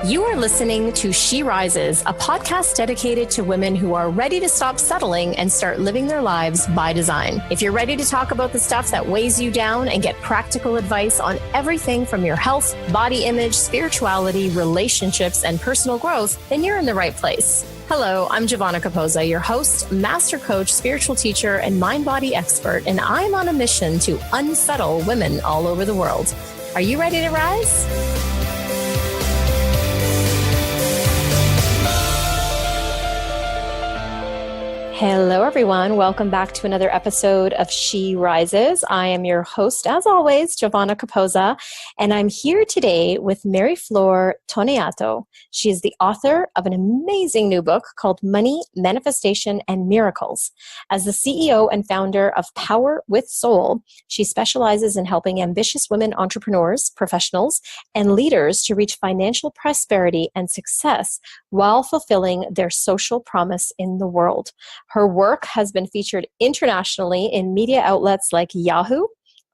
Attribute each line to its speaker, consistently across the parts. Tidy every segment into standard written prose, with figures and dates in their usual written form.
Speaker 1: You are listening to She Rises, a podcast dedicated to women who are ready to stop settling and start living their lives by design. If you're ready to talk about the stuff that weighs you down and get practical advice on everything from your health, body image, spirituality, relationships, and personal growth, then you're in the right place. Hello, I'm Giovanna Capozza, your host, master coach, spiritual teacher, and mind-body expert, and I'm on a mission to unsettle women all over the world. Are you ready to rise? Hello, everyone. Welcome back to another episode of She Rises. I am your host, as always, Giovanna Capozza, and I'm here today with Meriflor Toneatto. She is the author of an amazing new book called Money, Manifestation, and Miracles. As the CEO and founder of Power with Soul, she specializes in helping ambitious women entrepreneurs, professionals, and leaders to reach financial prosperity and success while fulfilling their social promise in the world. Her work has been featured internationally in media outlets like Yahoo,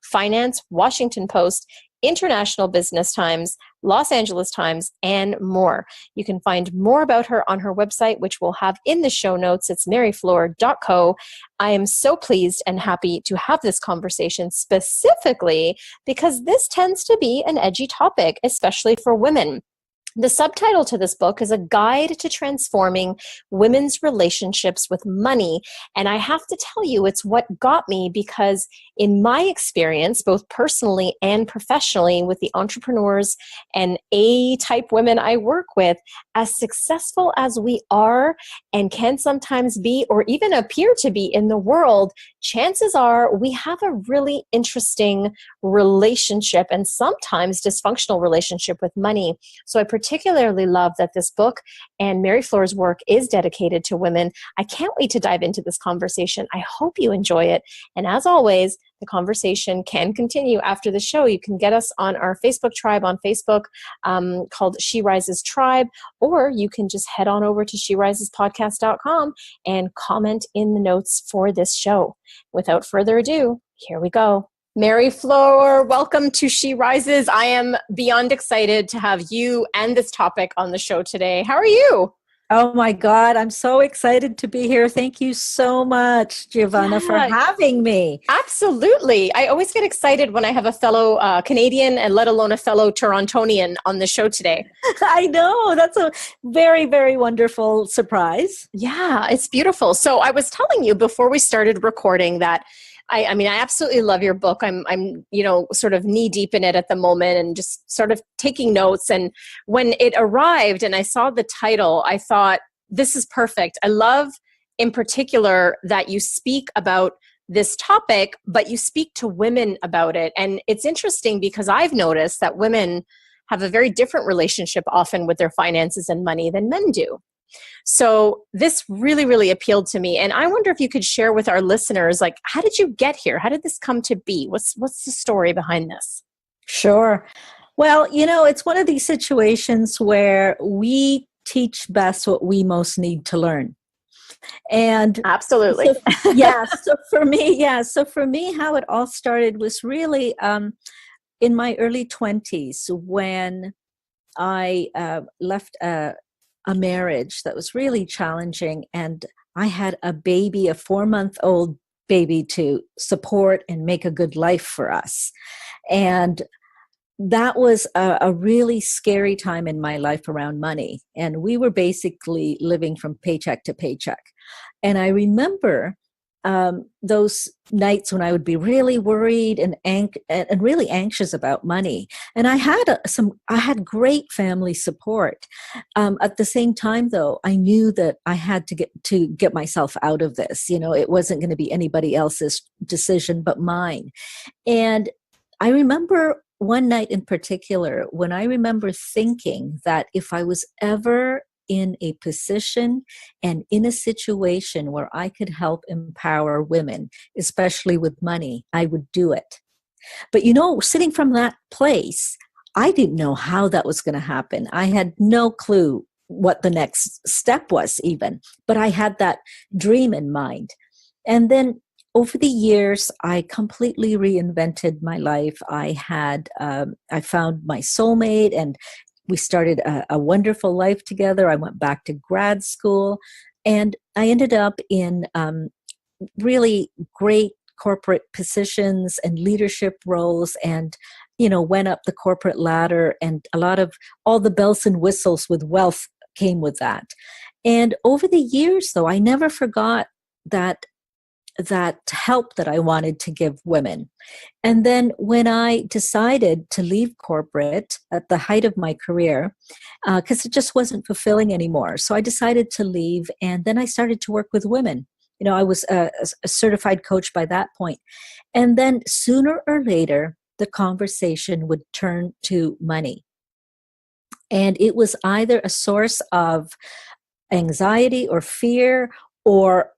Speaker 1: Finance, Washington Post, International Business Times, Los Angeles Times, and more. You can find more about her on her website, which we'll have in the show notes. It's meriflor.co. I am so pleased and happy to have this conversation specifically because this tends to be an edgy topic, especially for women. The subtitle to this book is A Guide to Transforming Women's Relationships with Money. And I have to tell you, it's what got me because in my experience, both personally and professionally with the entrepreneurs and A-type women I work with, as successful as we are and can sometimes be or even appear to be in the world, chances are we have a really interesting relationship and sometimes dysfunctional relationship with money. So I particularly love that this book and Meriflor's work is dedicated to women. I can't wait to dive into this conversation. I hope you enjoy it. And as always, the conversation can continue after the show. You can get us on our Facebook tribe on Facebook called She Rises Tribe, or you can just head on over to SheRisesPodcast.com and comment in the notes for this show. Without further ado, here we go. Meriflor, welcome to She Rises. I am beyond excited to have you and this topic on the show today. How are you?
Speaker 2: Oh my God, I'm so excited to be here. Thank you so much, Giovanna, for having me.
Speaker 1: Absolutely. I always get excited when I have a fellow Canadian and let alone a fellow Torontonian on the show today.
Speaker 2: I know. That's a very, very wonderful surprise.
Speaker 1: Yeah, it's beautiful. So I was telling you before we started recording that I absolutely love your book. I'm sort of knee deep in it at the moment and just sort of taking notes. And when it arrived and I saw the title, I thought, this is perfect. I love in particular that you speak about this topic, but you speak to women about it. And it's interesting because I've noticed that women have a very different relationship often with their finances and money than men do. So this really, really appealed to me. And I wonder if you could share with our listeners, like, how did you get here? How did this come to be? What's the story behind this?
Speaker 2: Sure. Well, it's one of these situations where we teach best what we most need to learn. And
Speaker 1: absolutely.
Speaker 2: So for me, how it all started was really in my early 20s when I left a marriage that was really challenging, and I had a 4-month-old baby to support and make a good life for us. And that was a really scary time in my life around money. And we were basically living from paycheck to paycheck. And I remember those nights when I would be really worried and really anxious about money. And I had great family support. At the same time, though, I knew that I had to get myself out of this. It wasn't going to be anybody else's decision but mine. And I remember one night in particular when I remember thinking that if I was ever in a position and in a situation where I could help empower women, especially with money, I would do it. But sitting from that place, I didn't know how that was going to happen. I had no clue what the next step was even, but I had that dream in mind. And then over the years, I completely reinvented my life. I found my soulmate, and we started a wonderful life together. I went back to grad school, and I ended up in really great corporate positions and leadership roles, and went up the corporate ladder, and a lot of all the bells and whistles with wealth came with that. And over the years, though, I never forgot that help that I wanted to give women. And then when I decided to leave corporate at the height of my career, because it just wasn't fulfilling anymore, so I decided to leave, and then I started to work with women. I was a certified coach by that point. And then sooner or later, the conversation would turn to money. And it was either a source of anxiety or fear, or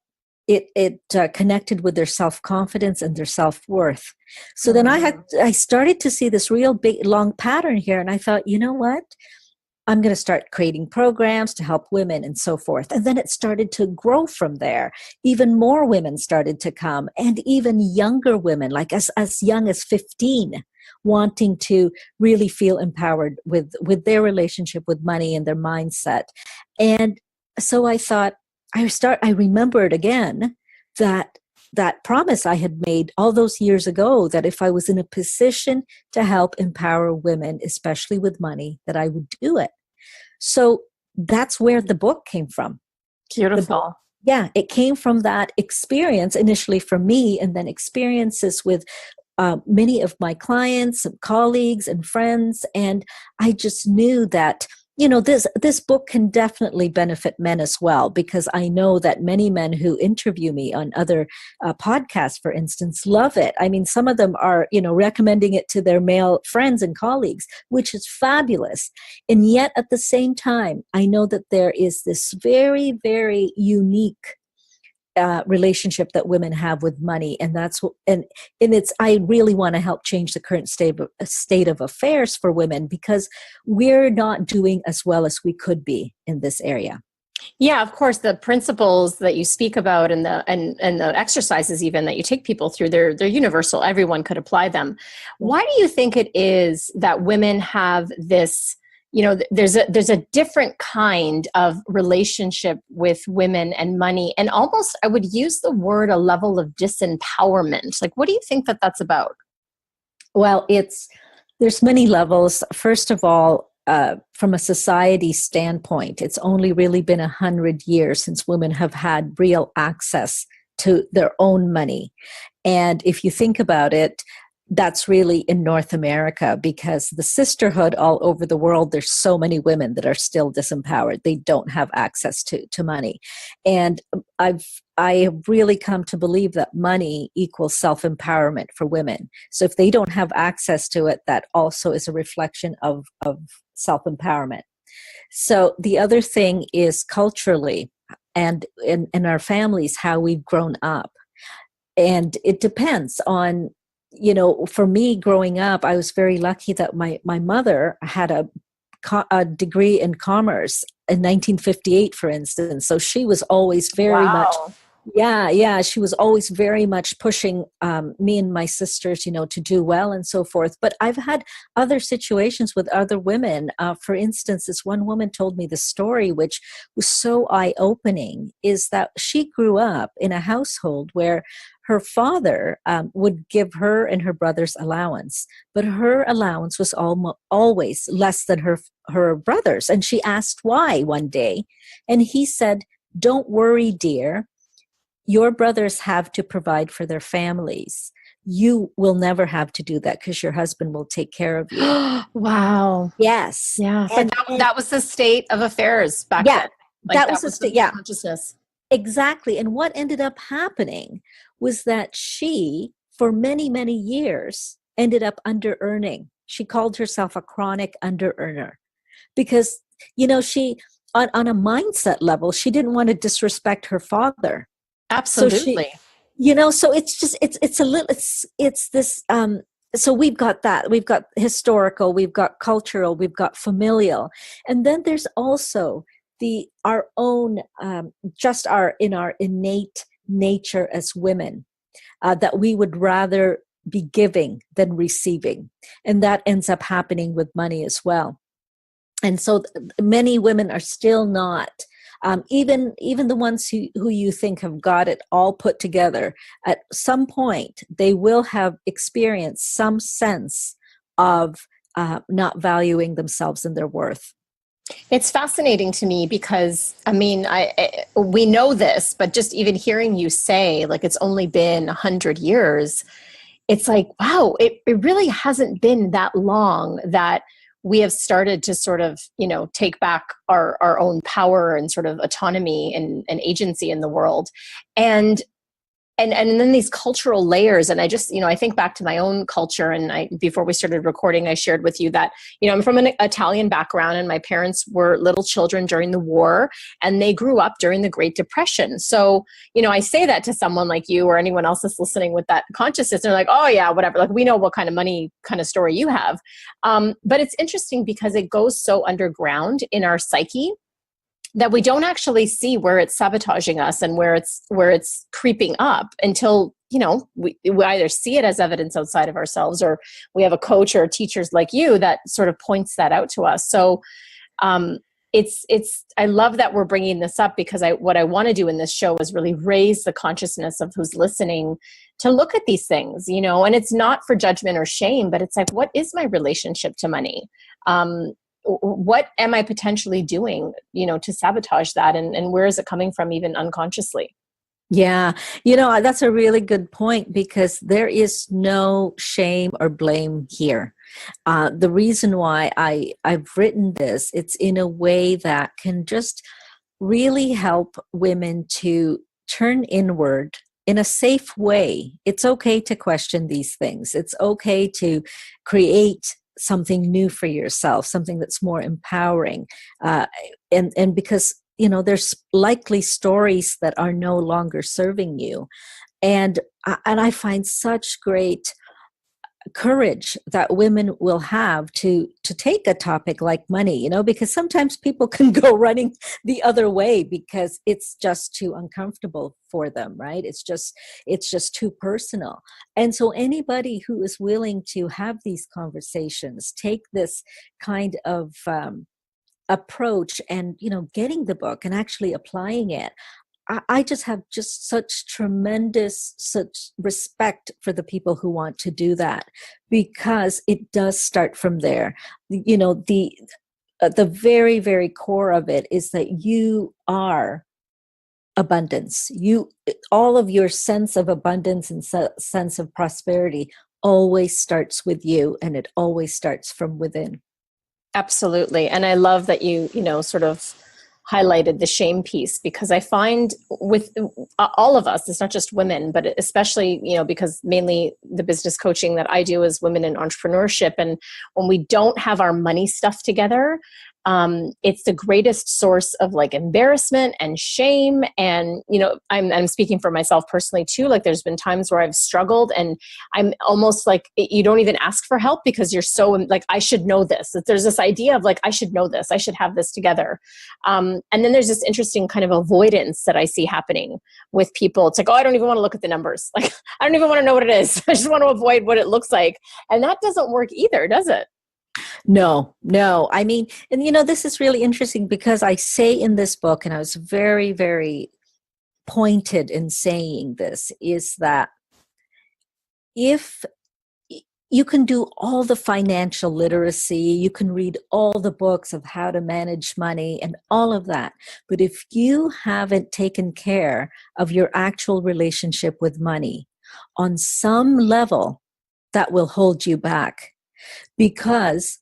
Speaker 2: it connected with their self-confidence and their self-worth. So then I started to see this real big long pattern here, and I thought, you know what, I'm going to start creating programs to help women and so forth. And then it started to grow from there. Even more women started to come, and even younger women, like as young as 15, wanting to really feel empowered with their relationship with money and their mindset. And so I thought, I remembered again that promise I had made all those years ago, that if I was in a position to help empower women, especially with money, that I would do it. So that's where the book came from.
Speaker 1: Beautiful.
Speaker 2: Yeah, it came from that experience initially for me, and then experiences with many of my clients and colleagues and friends. And I just knew that, this book can definitely benefit men as well, because I know that many men who interview me on other podcasts, for instance, love it. I mean, some of them are, recommending it to their male friends and colleagues, which is fabulous. And yet at the same time, I know that there is this very, very unique relationship that women have with money, and that's and it's. I really want to help change the current state of affairs for women, because we're not doing as well as we could be in this area.
Speaker 1: Yeah, of course, the principles that you speak about, and the exercises even that you take people through, they're universal. Everyone could apply them. Why do you think it is that women have this? There's a different kind of relationship with women and money, and almost, I would use the word, a level of disempowerment. Like, what do you think that that's about?
Speaker 2: Well, there's many levels. First of all, from a society standpoint, it's only really been 100 years since women have had real access to their own money. And if you think about it, that's really in North America, because the sisterhood all over the world, there's so many women that are still disempowered. They don't have access to money. And I have really come to believe that money equals self-empowerment for women. So if they don't have access to it, that also is a reflection of self-empowerment. So the other thing is culturally, and in our families, how we've grown up. And it depends on, for me growing up, I was very lucky that my mother had a degree in commerce in 1958, for instance. So she was always very much, she was always very much pushing me and my sisters, to do well and so forth. But I've had other situations with other women. For instance, this one woman told me the story, which was so eye-opening, is that she grew up in a household where her father would give her and her brother's allowance, but her allowance was always less than her brother's. And she asked why one day, and he said, "Don't worry, dear. Your brothers have to provide for their families. You will never have to do that because your husband will take care of you."
Speaker 1: Wow.
Speaker 2: Yes.
Speaker 1: Yeah. But that was the state of affairs back then.
Speaker 2: That was the state. Yeah.
Speaker 1: Consciousness.
Speaker 2: Exactly. And what ended up happening was that she, for many, many years, ended up under-earning. She called herself a chronic under-earner because, she, on a mindset level, she didn't want to disrespect her father.
Speaker 1: Absolutely.
Speaker 2: So it's just, it's a little, it's this, so we've got that. We've got historical, we've got cultural, we've got familial. And then there's also our own, in our innate nature as women, that we would rather be giving than receiving. And that ends up happening with money as well. And so many women are still not, even the ones who you think have got it all put together. At some point, they will have experienced some sense of not valuing themselves and their worth.
Speaker 1: It's fascinating to me because, I mean, we know this, but just even hearing you say, like, it's only been 100 years, it's like, wow, it really hasn't been that long that we have started to sort of, take back our own power and sort of autonomy and agency in the world. And then these cultural layers. And I just, I think back to my own culture. And before we started recording, I shared with you that, I'm from an Italian background, and my parents were little children during the war, and they grew up during the Great Depression. So, I say that to someone like you or anyone else that's listening with that consciousness. They're like, oh yeah, whatever. Like, we know what kind of money kind of story you have. But it's interesting because it goes so underground in our psyche that we don't actually see where it's sabotaging us and where it's creeping up until, we either see it as evidence outside of ourselves, or we have a coach or teachers like you that sort of points that out to us. So I love that we're bringing this up, because what I want to do in this show is really raise the consciousness of who's listening to look at these things, and it's not for judgment or shame, but it's like, what is my relationship to money? What am I potentially doing, to sabotage that? And where is it coming from, even unconsciously?
Speaker 2: Yeah. That's a really good point, because there is no shame or blame here. The reason why I've written this, it's in a way that can just really help women to turn inward in a safe way. It's okay to question these things. It's okay to create something new for yourself, something that's more empowering. And because, there's likely stories that are no longer serving you. And I find such great courage that women will have to take a topic like money, because sometimes people can go running the other way because it's just too uncomfortable for them, right? It's just too personal. And so anybody who is willing to have these conversations, take this kind of approach, and getting the book and actually applying it, I just have such such respect for the people who want to do that, because it does start from there. The very, very core of it is that you are abundance. All of your sense of abundance and sense of prosperity always starts with you, and it always starts from within.
Speaker 1: Absolutely. And I love that you, sort of highlighted the shame piece, because I find with all of us, it's not just women, but especially, because mainly the business coaching that I do is women in entrepreneurship. And when we don't have our money stuff together, it's the greatest source of like embarrassment and shame. And, I'm speaking for myself personally too. Like, there's been times where I've struggled, and I'm almost like, you don't even ask for help because you're so like, I should know this. There's this idea of like, I should know this, I should have this together. And then there's this interesting kind of avoidance that I see happening with people. It's like, oh, I don't even want to look at the numbers. Like, I don't even want to know what it is. I just want to avoid what it looks like. And that doesn't work either, does it?
Speaker 2: No. I mean, and this is really interesting, because I say in this book, and I was very, very pointed in saying this, is that if you can do all the financial literacy, you can read all the books of how to manage money and all of that, but if you haven't taken care of your actual relationship with money on some level, that will hold you back. Because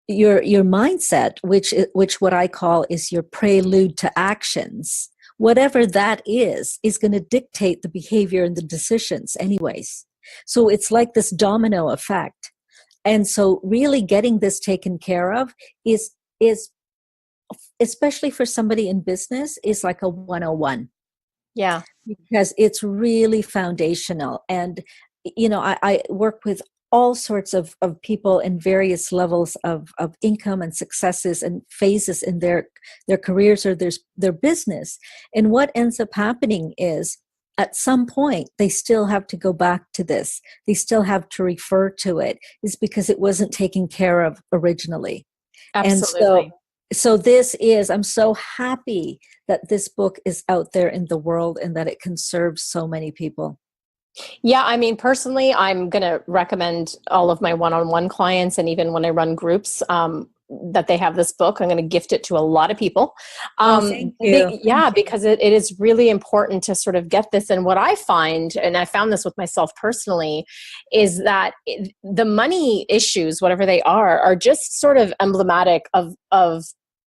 Speaker 2: your mindset, which what I call is your prelude to actions, whatever that is going to dictate the behavior and the decisions anyways. So it's like this domino effect. And so really getting this taken care of is especially for somebody in business, is like a 101.
Speaker 1: Yeah.
Speaker 2: Because it's really foundational. And I work with all sorts of people in various levels of income and successes and phases in their careers or their business. And what ends up happening is, at some point, they still have to go back to this. They still have to refer to it, is because it wasn't taken care of originally.
Speaker 1: Absolutely.
Speaker 2: And so So I'm so happy that this book is out there in the world and that it can serve so many people.
Speaker 1: Yeah, I mean, personally, I'm going to recommend all of my one-on-one clients, and even when I run groups, that they have this book. I'm going to gift it to a lot of people.
Speaker 2: Oh, thank you. Thank
Speaker 1: Yeah,
Speaker 2: you.
Speaker 1: because it is really important to sort of get this. And what I find, and I found this with myself personally, is that the money issues, whatever they are just sort of emblematic of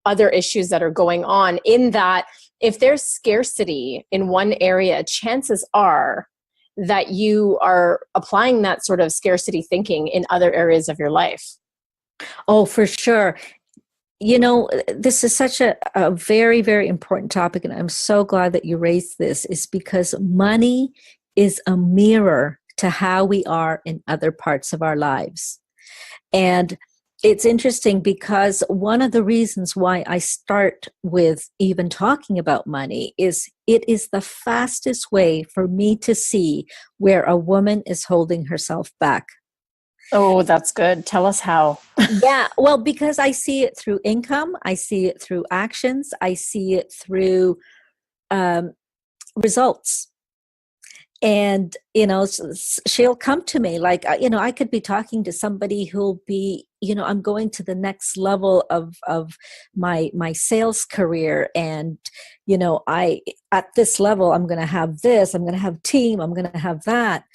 Speaker 1: other issues that are going on, in that if there's scarcity in one area, chances are that you are applying that sort of scarcity thinking in other areas of your life.
Speaker 2: Oh, for sure. This is such a very, very important topic, and I'm so glad that you raised this, is because money is a mirror to how we are in other parts of our lives. And it's interesting because one of the reasons why I start with even talking about money is it is the fastest way for me to see where a woman is holding herself back.
Speaker 1: Oh, that's good. Tell us how.
Speaker 2: Yeah, well, because I see it through income, I see it through actions, I see it through um, results. And she'll come to me like, I could be talking to somebody who'll be, I'm going to the next level of my sales career, and I, at this level, I'm going to have this, I'm going to have team, I'm going to have that.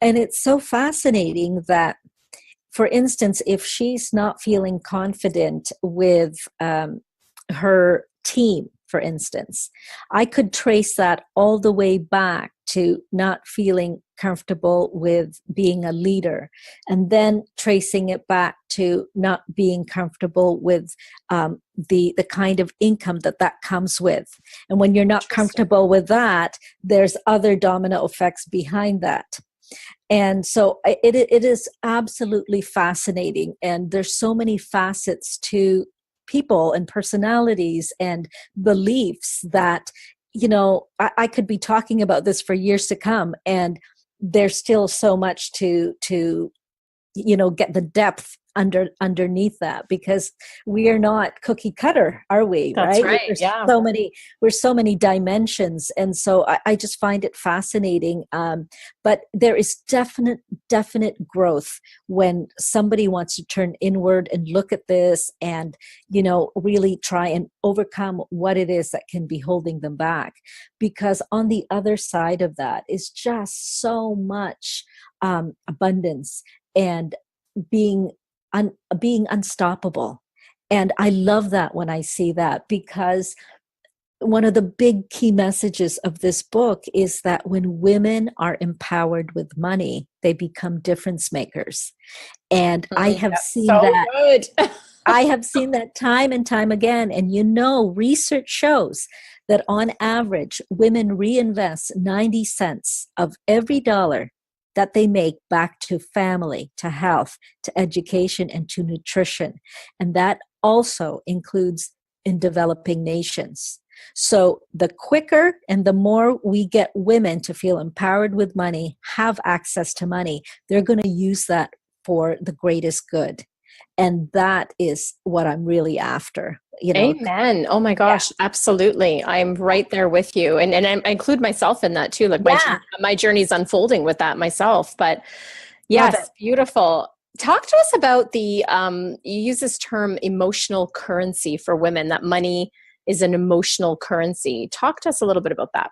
Speaker 2: And it's so fascinating that, for instance, if she's not feeling confident with her team, for instance, I could trace that all the way back to not feeling comfortable with being a leader, and then tracing it back to not being comfortable with the kind of income that comes with. And when you're not comfortable with that, there's other domino effects behind that. And so it is absolutely fascinating. And there's so many facets to people and personalities and beliefs that, I could be talking about this for years to come. And there's still so much to get the depth underneath that, because we are not cookie cutter, are we?
Speaker 1: That's
Speaker 2: Right?
Speaker 1: right.
Speaker 2: There's
Speaker 1: Yeah.
Speaker 2: so many dimensions, and so I just find it fascinating. But there is definite growth when somebody wants to turn inward and look at this, and really try and overcome what it is that can be holding them back. Because on the other side of that is just so much abundance and being being unstoppable. And I love that when I see that, because one of the big key messages of this book is that when women are empowered with money, they become difference makers. And I have
Speaker 1: That's
Speaker 2: seen
Speaker 1: so
Speaker 2: that.
Speaker 1: good.
Speaker 2: I have seen that time and time again. And research shows that on average, women reinvest 90 cents of every dollar that they make back to family, to health, to education, and to nutrition. And that also includes in developing nations. So the quicker and the more we get women to feel empowered with money, have access to money, they're going to use that for the greatest good. And that is what I'm really after.
Speaker 1: Amen. Oh my
Speaker 2: Yeah.
Speaker 1: gosh, absolutely. I'm right there with you. And I include myself in that too. Like
Speaker 2: Yeah.
Speaker 1: my journey's unfolding with that myself. But
Speaker 2: Love it.
Speaker 1: yes, beautiful. Talk to us about you use this term emotional currency for women, that money is an emotional currency. Talk to us a little bit about that.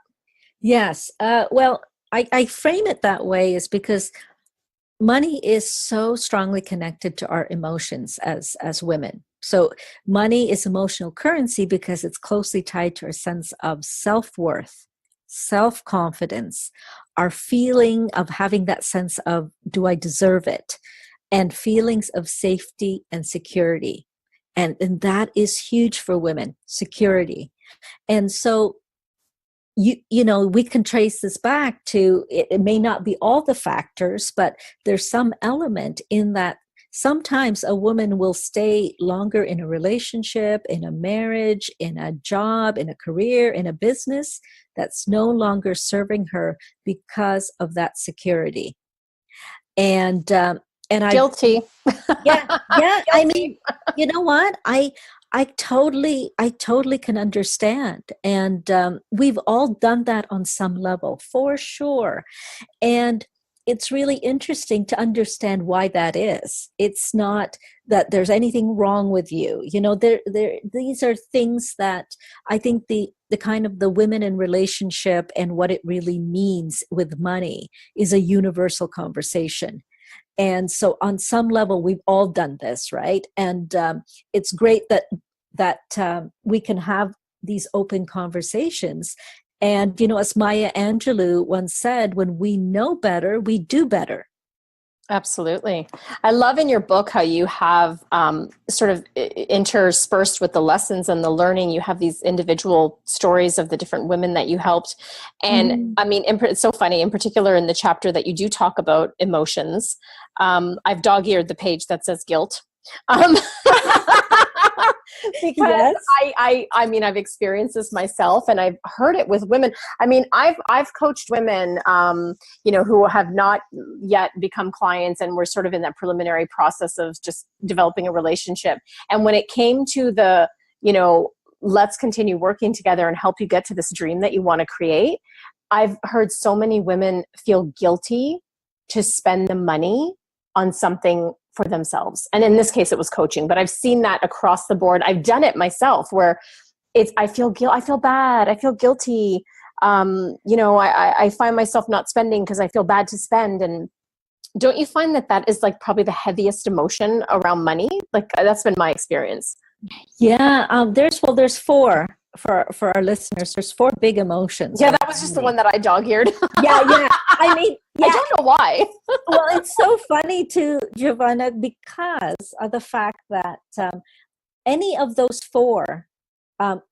Speaker 2: Yes. Well, I frame it that way is because money is so strongly connected to our emotions as women. So money is emotional currency because it's closely tied to our sense of self-worth, self-confidence, our feeling of having that sense of, do I deserve it? And feelings of safety and security. And that is huge for women, security. And so we can trace this back to, it may not be all the factors, but there's some element in that. Sometimes a woman will stay longer in a relationship, in a marriage, in a job, in a career, in a business that's no longer serving her because of that security. And I
Speaker 1: Guilty.
Speaker 2: yeah, yeah. I
Speaker 1: Guilty.
Speaker 2: mean, you know what? I totally can understand. And we've all done that on some level, for sure. And it's really interesting to understand why that is. It's not that there's anything wrong with you. These are things that I think the kind of the women in relationship and what it really means with money is a universal conversation. And so on some level, we've all done this, right? And it's great that we can have these open conversations. And, as Maya Angelou once said, when we know better, we do better.
Speaker 1: Absolutely. I love in your book how you have sort of interspersed with the lessons and the learning, you have these individual stories of the different women that you helped. And I mean, it's so funny, in particular in the chapter that you do talk about emotions. I've dog-eared the page that says guilt. Because
Speaker 2: Yes.
Speaker 1: I mean, I've experienced this myself, and I've heard it with women. I mean, I've coached women, who have not yet become clients, and we're sort of in that preliminary process of just developing a relationship. And when it came to the, let's continue working together and help you get to this dream that you want to create, I've heard so many women feel guilty to spend the money on something for themselves. And in this case, it was coaching, but I've seen that across the board. I've done it myself where I feel bad. I feel guilty. I find myself not spending because I feel bad to spend. And don't you find that is like probably the heaviest emotion around money? Like that's been my experience.
Speaker 2: Yeah. There's four for our listeners. There's four big emotions.
Speaker 1: Yeah. That was just the one that I dog-eared.
Speaker 2: Yeah. I mean, yeah.
Speaker 1: I don't know why.
Speaker 2: Well, it's so funny too, Giovanna, because of the fact that any of those four,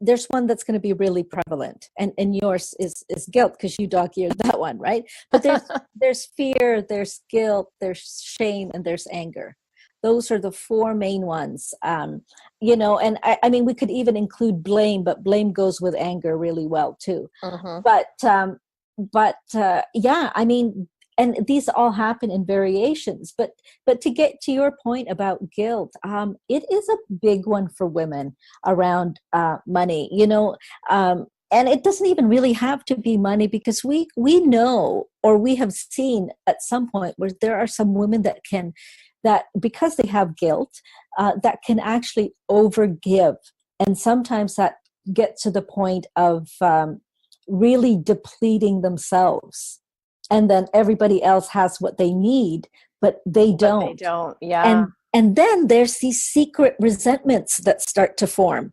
Speaker 2: there's one that's going to be really prevalent, and yours is guilt because you dog-eared that one, right? But there's fear, there's guilt, there's shame, and there's anger. Those are the four main ones, and I mean, we could even include blame, but blame goes with anger really well too.
Speaker 1: Mm-hmm.
Speaker 2: But yeah, I mean, and these all happen in variations. But to get to your point about guilt, it is a big one for women around money. And it doesn't even really have to be money, because we know, or we have seen at some point, where there are some women that because they have guilt, that can actually overgive. And sometimes that gets to the point of really depleting themselves. And then everybody else has what they need, but they don't.
Speaker 1: They don't, yeah.
Speaker 2: And then there's these secret resentments that start to form.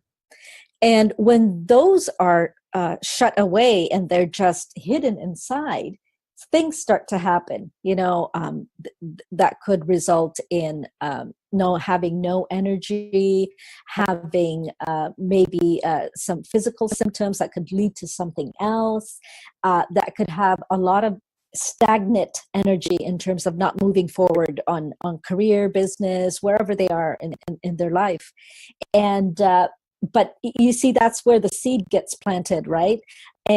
Speaker 2: And when those are shut away and they're just hidden inside, things start to happen, that could result in having no energy, having maybe some physical symptoms that could lead to something else, that could have a lot of stagnant energy in terms of not moving forward on career, business, wherever they are in their life. And but you see, that's where the seed gets planted, right?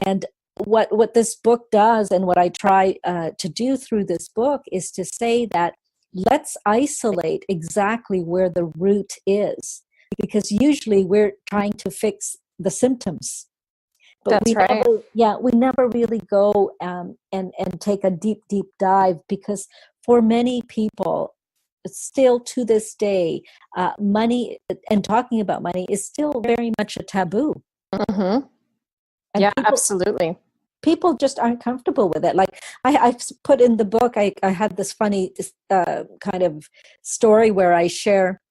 Speaker 2: And what this book does, and what I try to do through this book, is to say that let's isolate exactly where the root is, because usually we're trying to fix the symptoms. But
Speaker 1: That's right.
Speaker 2: We never really go and take a deep dive, because for many people, still to this day, money and talking about money is still very much a taboo.
Speaker 1: Mm-hmm. Yeah, absolutely.
Speaker 2: People just aren't comfortable with it. Like I put in the book, I had this funny kind of story where I share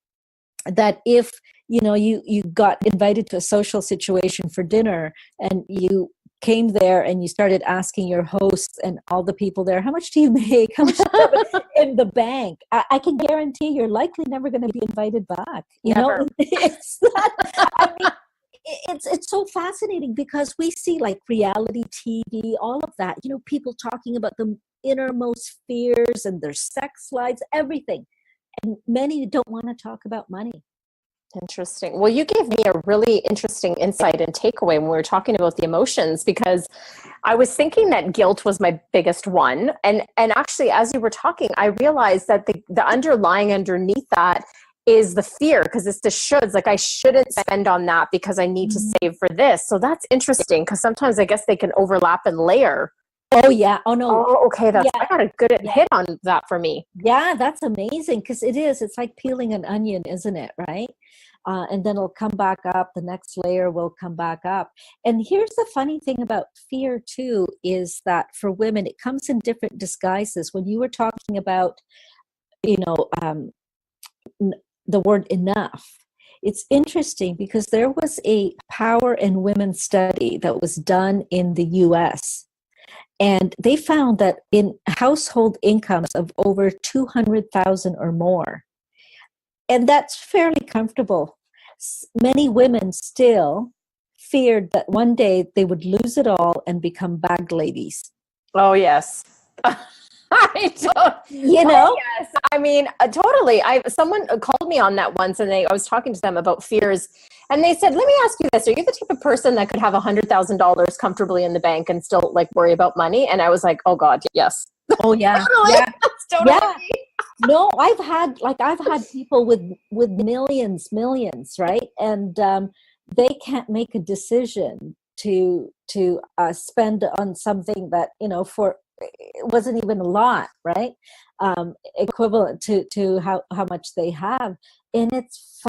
Speaker 2: that if you got invited to a social situation for dinner, and you came there and you started asking your hosts and all the people there, how much do you make? How much do you have in the bank? I can guarantee you're likely never going to be invited back.
Speaker 1: Never.
Speaker 2: It's that, I mean, it's so fascinating, because we see like reality TV, all of that, people talking about the innermost fears and their sex lives, everything. And many don't want to talk about money.
Speaker 1: Interesting. Well, you gave me a really interesting insight and takeaway when we were talking about the emotions, because I was thinking that guilt was my biggest one. And actually, as you were talking, I realized that the underlying underneath that is the fear, because it's the shoulds. Like I shouldn't spend on that because I need to save for this. So that's interesting, because sometimes I guess they can overlap and layer.
Speaker 2: Oh yeah. Oh no.
Speaker 1: Oh, okay. That's
Speaker 2: Yeah.
Speaker 1: I got a good hit on that for me.
Speaker 2: Yeah, that's amazing, because it is. It's like peeling an onion, isn't it? Right? And then it'll come back up. The next layer will come back up. And here's the funny thing about fear too, is that for women, it comes in different disguises. When you were talking about, you know, the word enough, it's interesting because there was a power in women study that was done in the US. And they found that in household incomes of over 200,000 or more, and that's fairly comfortable, many women still feared that one day they would lose it all and become bag ladies.
Speaker 1: Oh, yes. I don't,
Speaker 2: You know?
Speaker 1: yes. I mean, totally. Someone called me on that once, and I was talking to them about fears, and they said, "Let me ask you this: are you the type of person that could have $100,000 comfortably in the bank and still like worry about money?" And I was like, "Oh God, yes."
Speaker 2: Oh yeah,
Speaker 1: Totally.
Speaker 2: yeah,
Speaker 1: That's totally
Speaker 2: yeah. No, I've had people with millions, right? And they can't make a decision to spend on something that, you know, for it wasn't even a lot, right? Equivalent to how much they have, and it's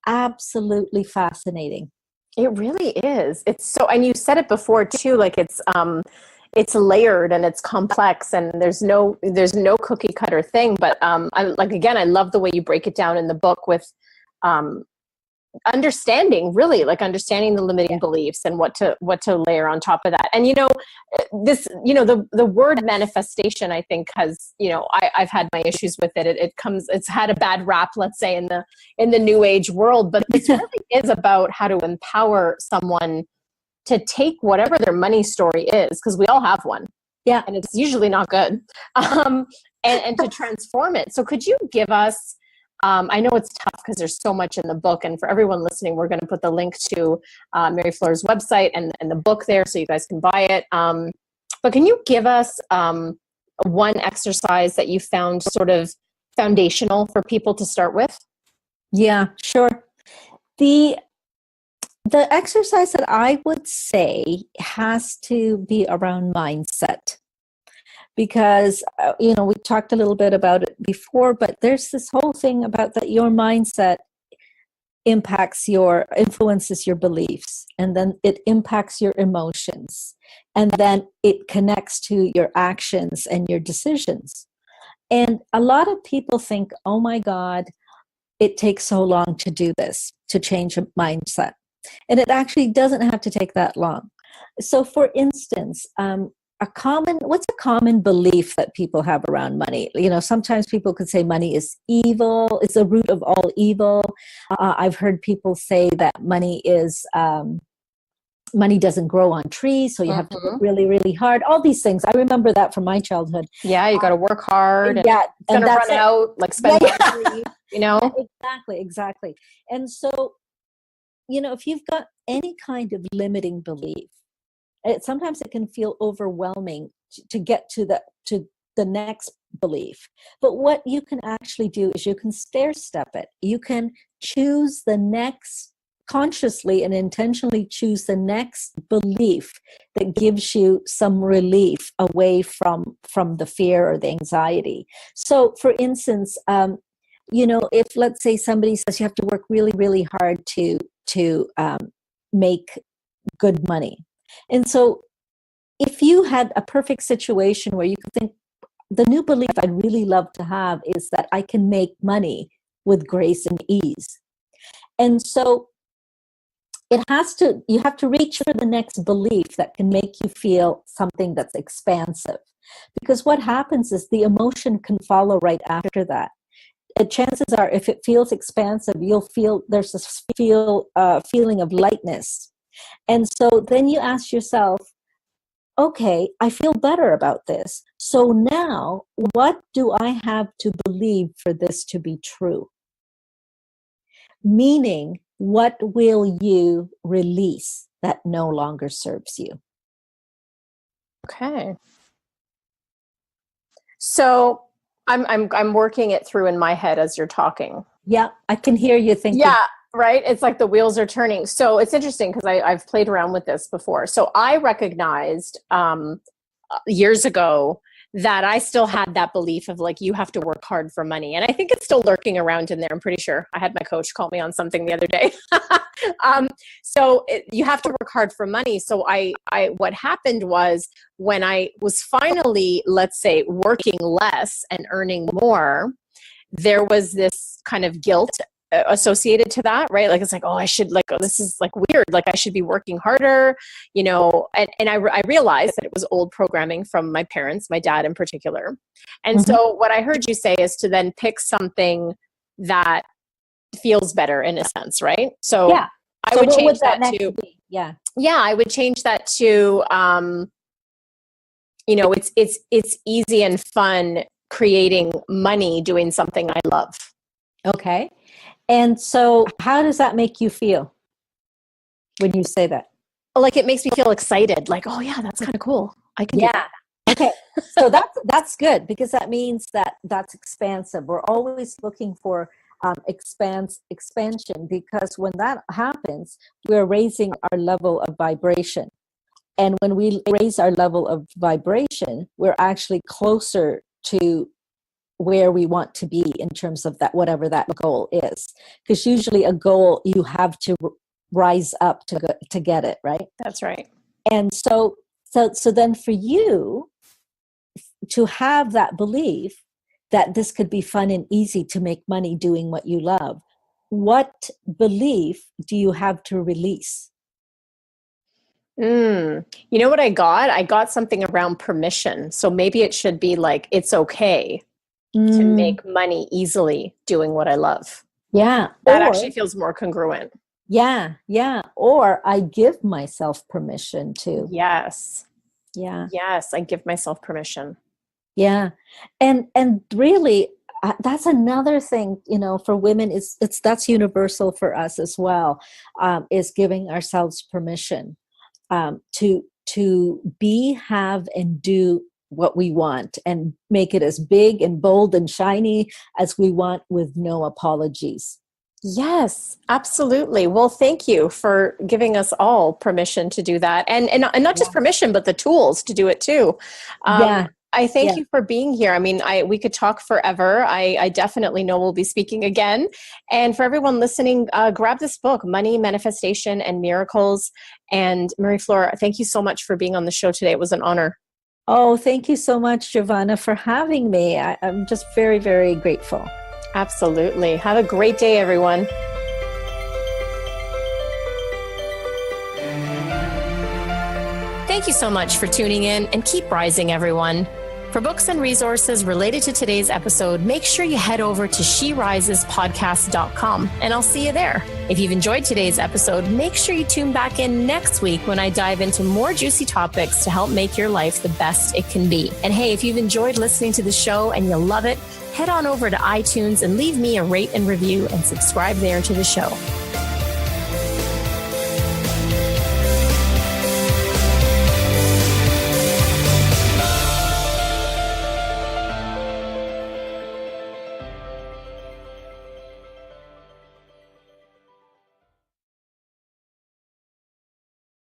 Speaker 2: absolutely fascinating.
Speaker 1: It really is. It's so, and you said it before too, like it's layered and it's complex, and there's no cookie cutter thing. But I like, again, I love the way you break it down in the book with um understanding, really, like understanding the limiting beliefs and what to layer on top of that. And this, the word manifestation, I think, has, I've had my issues with it. It's had a bad rap, let's say, in the new age world, but this really is about how to empower someone to take whatever their money story is, because we all have one.
Speaker 2: Yeah.
Speaker 1: And it's usually not good. And to transform it. So could you give us, I know it's tough because there's so much in the book, and for everyone listening, we're going to put the link to Meriflor's website and the book there so you guys can buy it. But can you give us one exercise that you found sort of foundational for people to start with?
Speaker 2: Yeah, sure. The the exercise that I would say has to be around mindset, because we talked a little bit about it before, but there's this whole thing about that your mindset influences your beliefs, and then it impacts your emotions, and then it connects to your actions and your decisions. And a lot of people think, oh my God, it takes so long to do this, to change a mindset. And it actually doesn't have to take that long. So for instance, what's a common belief that people have around money? Sometimes people could say money is evil, it's the root of all evil. I've heard people say that money doesn't grow on trees, so you have to work really, really hard. All these things. I remember that from my childhood.
Speaker 1: Yeah, you got to work hard. And
Speaker 2: yeah,
Speaker 1: it's going to run out, like spend money,
Speaker 2: Yeah, exactly. And so, if you've got any kind of limiting belief, sometimes it can feel overwhelming to get to the next belief. But what you can actually do is you can stair step it. You can choose the next, consciously and intentionally choose the next belief that gives you some relief away from the fear or the anxiety. So for instance, if, let's say, somebody says you have to work really, really hard to make good money. And so if you had a perfect situation where you could think, the new belief I'd really love to have is that I can make money with grace and ease. And so you have to reach for the next belief that can make you feel something that's expansive. Because what happens is the emotion can follow right after that. Chances are, if it feels expansive, you'll feel there's this feeling of lightness. And so then you ask yourself, okay, I feel better about this. So now, what do I have to believe for this to be true? Meaning, what will you release that no longer serves you?
Speaker 1: Okay. So I'm working it through in my head as you're talking.
Speaker 2: Yeah, I can hear you thinking.
Speaker 1: Yeah, right. It's like the wheels are turning. So it's interesting because I've played around with this before. So I recognized years ago that I still had that belief of like, you have to work hard for money. And I think it's still lurking around in there. I'm pretty sure. I had my coach call me on something the other day. You have to work hard for money. So what happened was when I was finally, let's say, working less and earning more, there was this kind of guilt associated to that, right? Like, it's like, oh, I should, like, oh, this is like weird. Like, I should be working harder, and I realized that it was old programming from my parents, my dad in particular. And so what I heard you say is to then pick something that feels better in a sense, right? So yeah. I would change that to,
Speaker 2: yeah,
Speaker 1: I would change that to, it's easy and fun creating money doing something I love.
Speaker 2: Okay. And so how does that make you feel when you say that?
Speaker 1: Like, it makes me feel excited. Like, oh yeah, that's kind of cool. I can do that.
Speaker 2: Okay. So that's good, because that means that's expansive. We're always looking for expansion, because when that happens, we're raising our level of vibration. And when we raise our level of vibration, we're actually closer to where we want to be in terms of that, whatever that goal is. Because usually a goal, you have to rise up to get it, right?
Speaker 1: That's right.
Speaker 2: And so then for you to have that belief that this could be fun and easy to make money doing what you love, what belief do you have to release?
Speaker 1: You know what I got? I got something around permission. So maybe it should be like, it's okay to make money easily doing what I love.
Speaker 2: Yeah.
Speaker 1: That actually feels more congruent.
Speaker 2: Yeah. Yeah. Or I give myself permission to.
Speaker 1: Yes.
Speaker 2: Yeah.
Speaker 1: Yes. I give myself permission.
Speaker 2: Yeah. And really, that's another thing, for women, that's universal for us as well, is giving ourselves permission to be, have, and do what we want, and make it as big and bold and shiny as we want, with no apologies.
Speaker 1: Yes, absolutely. Well, thank you for giving us all permission to do that, and not just permission, but the tools to do it too. I thank you for being here. I mean, we could talk forever. I definitely know we'll be speaking again. And for everyone listening, grab this book, Money, Manifestation, and Miracles. And Meriflor, thank you so much for being on the show today. It was an honor.
Speaker 2: Oh, thank you so much, Giovanna, for having me. I'm just very, very grateful.
Speaker 1: Absolutely. Have a great day, everyone. Thank you so much for tuning in, and keep rising, everyone. For books and resources related to today's episode, make sure you head over to sherisespodcast.com, and I'll see you there. If you've enjoyed today's episode, make sure you tune back in next week when I dive into more juicy topics to help make your life the best it can be. And hey, if you've enjoyed listening to the show and you love it, head on over to iTunes and leave me a rate and review, and subscribe there to the show.